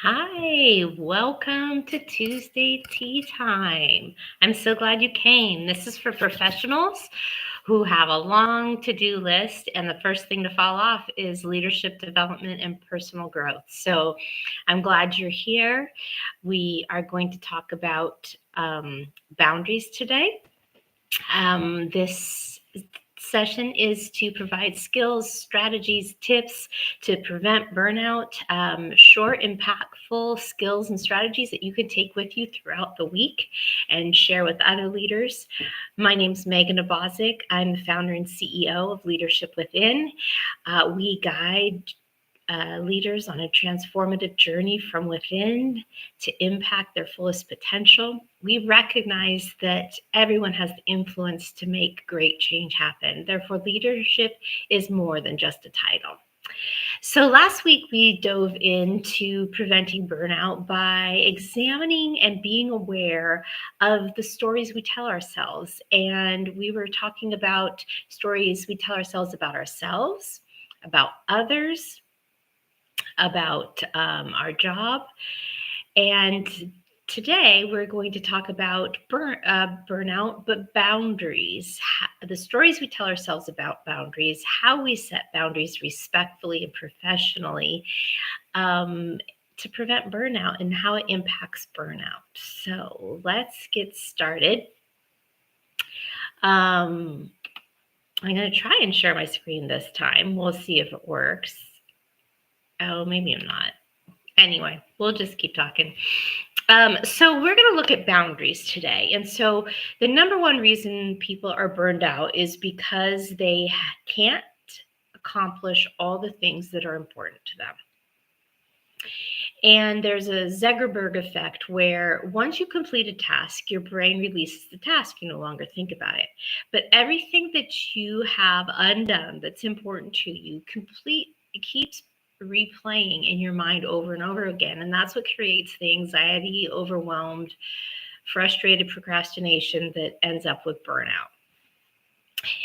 Hi, welcome to Tuesday Tea Time. I'm so glad you came. This is for professionals who have a long to-do list, and the first thing to fall off is leadership development and personal growth. So I'm glad you're here. We are going to talk about boundaries today. This session is to provide skills, strategies, tips to prevent burnout, short, impactful skills and strategies that you can take with you throughout the week and share with other leaders. My name is Megan Abozic. I'm the founder and CEO of Leadership Within. We guide leaders on a transformative journey from within to impact their fullest potential. We recognize that everyone has the influence to make great change happen. Therefore, leadership is more than just a title. So last week we dove into preventing burnout by examining and being aware of the stories we tell ourselves. And we were talking about stories we tell ourselves, about others, about our job. And today we're going to talk about burnout, but boundaries, the stories we tell ourselves about boundaries, how we set boundaries respectfully and professionally to prevent burnout and how it impacts burnout. So let's get started. I'm going to try and share my screen this time. We'll see if it works. Oh, maybe I'm not. Anyway, we'll just keep talking. So we're going to look at boundaries today. And so the number one reason people are burned out is because they can't accomplish all the things that are important to them. And there's a Zegerberg effect where once you complete a task, your brain releases the task. You no longer think about it. But everything that you have undone that's important to you, it keeps replaying in your mind over and over again. And that's what creates the anxiety, overwhelmed, frustrated procrastination that ends up with burnout.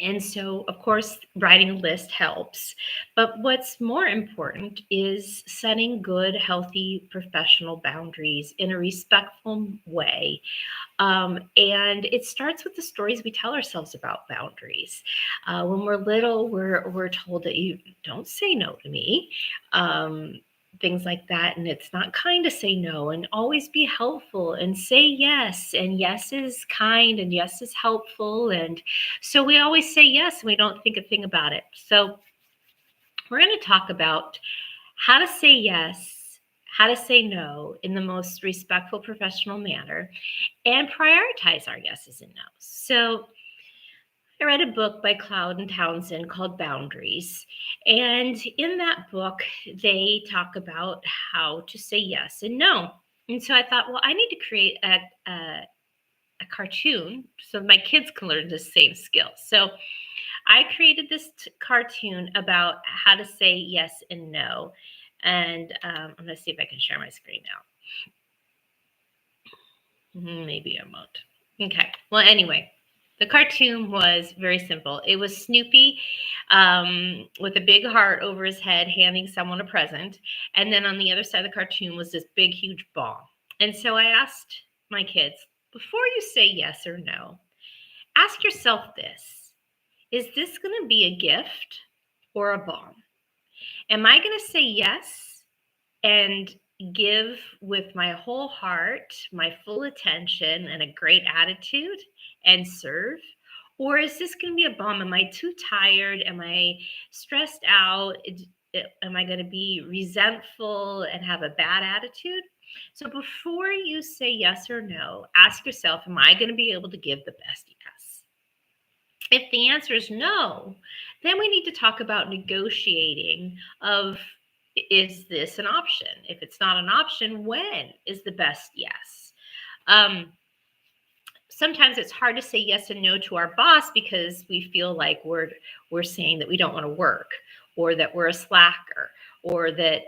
And so, of course, writing a list helps. But what's more important is setting good, healthy professional boundaries in a respectful way. And it starts with the stories we tell ourselves about boundaries. When we're little, we're told that you don't say no to me. Things like that. And it's not kind to say no, and always be helpful and say yes. And yes is kind and yes is helpful. And so we always say yes and we don't think a thing about it. So we're going to talk about how to say yes, how to say no in the most respectful, professional manner, and prioritize our yeses and nos. So I read a book by Cloud and Townsend called Boundaries. And in that book, they talk about how to say yes and no. And so I thought, well, I need to create a cartoon so my kids can learn the same skill. So I created this cartoon about how to say yes and no. And I'm going to see if I can share my screen now. Maybe I won't. Okay. Well, anyway. The cartoon was very simple. It was Snoopy with a big heart over his head handing someone a present. And then on the other side of the cartoon was this big, huge ball. And so I asked my kids, before you say yes or no, ask yourself this. Is this going to be a gift or a bomb? Am I going to say yes and give with my whole heart, my full attention, and a great attitude and serve? Or is this going to be a bomb? Am I too tired? Am I stressed out? Am I going to be resentful and have a bad attitude? So before you say yes or no, ask yourself, am I going to be able to give the best yes? If the answer is no, then we need to talk about negotiating of, is this an option? If it's not an option, when is the best yes? Sometimes it's hard to say yes and no to our boss because we feel like we're saying that we don't want to work, or that we're a slacker, or that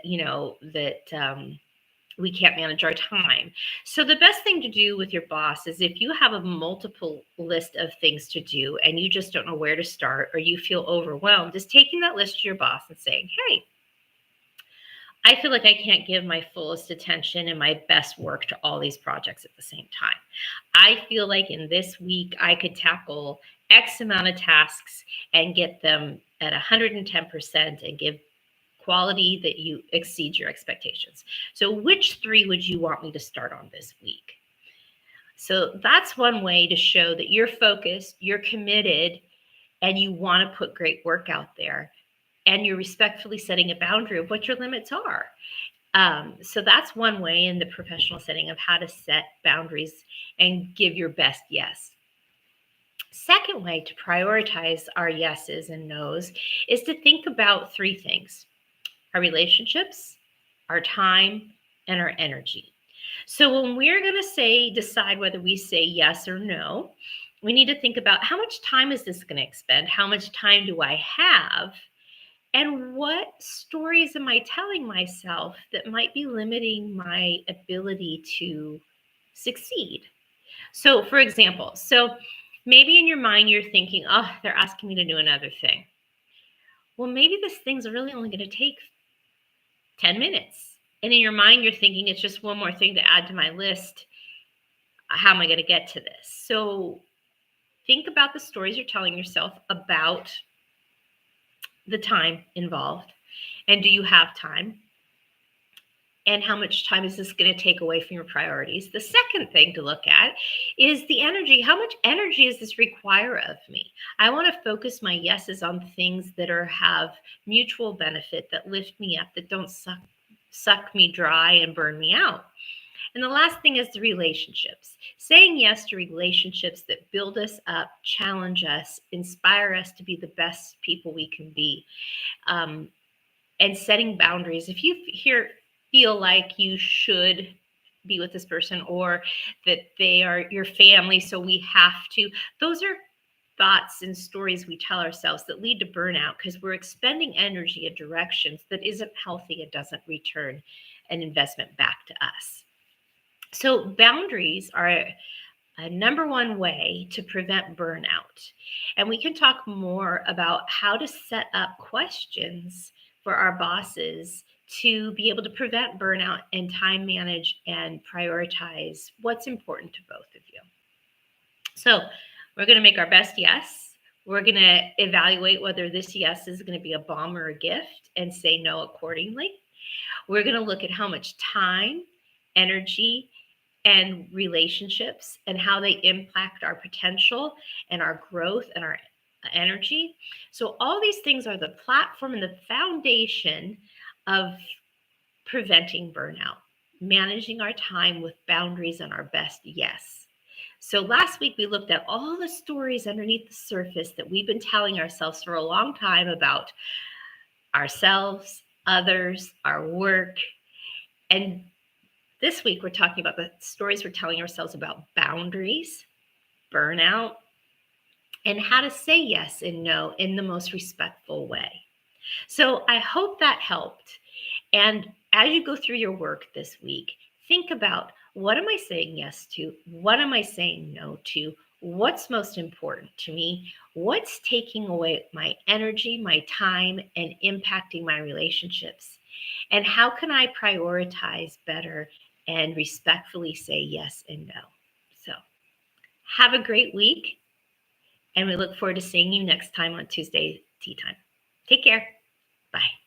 we can't manage our time. So the best thing to do with your boss is, if you have a multiple list of things to do and you just don't know where to start, or you feel overwhelmed, is taking that list to your boss and saying, hey, I feel like I can't give my fullest attention and my best work to all these projects at the same time. I feel like in this week, I could tackle X amount of tasks and get them at 110% and give quality that you exceed your expectations. So, which three would you want me to start on this week? So, that's one way to show that you're focused, you're committed, and you want to put great work out there. And you're respectfully setting a boundary of what your limits are. So that's one way in the professional setting of how to set boundaries and give your best yes. Second way to prioritize our yeses and nos is to think about three things: our relationships, our time, and our energy. So when we're going to decide whether we say yes or no, we need to think about how much time is this going to expend? How much time do I have? And what stories am I telling myself that might be limiting my ability to succeed? So, for example, maybe in your mind you're thinking, oh, they're asking me to do another thing. Well, maybe this thing's really only going to take 10 minutes. And in your mind, you're thinking it's just one more thing to add to my list. How am I going to get to this? So, think about the stories you're telling yourself about the time involved. And do you have time? And how much time is this going to take away from your priorities? The second thing to look at is the energy. How much energy does this require of me? I want to focus my yeses on things that have mutual benefit, that lift me up, that don't suck me dry and burn me out. And the last thing is the relationships. Saying yes to relationships that build us up, challenge us, inspire us to be the best people we can be. And setting boundaries. If you feel like you should be with this person, or that they are your family, so we have to, those are thoughts and stories we tell ourselves that lead to burnout, because we're expending energy in directions that isn't healthy. It doesn't return an investment back to us. So boundaries are a number one way to prevent burnout. And we can talk more about how to set up questions for our bosses to be able to prevent burnout and time manage and prioritize what's important to both of you. So we're going to make our best yes. We're going to evaluate whether this yes is going to be a bomb or a gift and say no accordingly. We're going to look at how much time, energy, and relationships and how they impact our potential and our growth and our energy. So all these things are the platform and the foundation of preventing burnout, managing our time with boundaries and our best yes. So last week we looked at all the stories underneath the surface that we've been telling ourselves for a long time about ourselves, others, our work. And this week, we're talking about the stories we're telling ourselves about boundaries, burnout, and how to say yes and no in the most respectful way. So I hope that helped. And as you go through your work this week, think about, what am I saying yes to? What am I saying no to? What's most important to me? What's taking away my energy, my time, and impacting my relationships? And how can I prioritize better and respectfully say yes and no? So have a great week, and we look forward to seeing you next time on Tuesday Tea Time. Take care. Bye.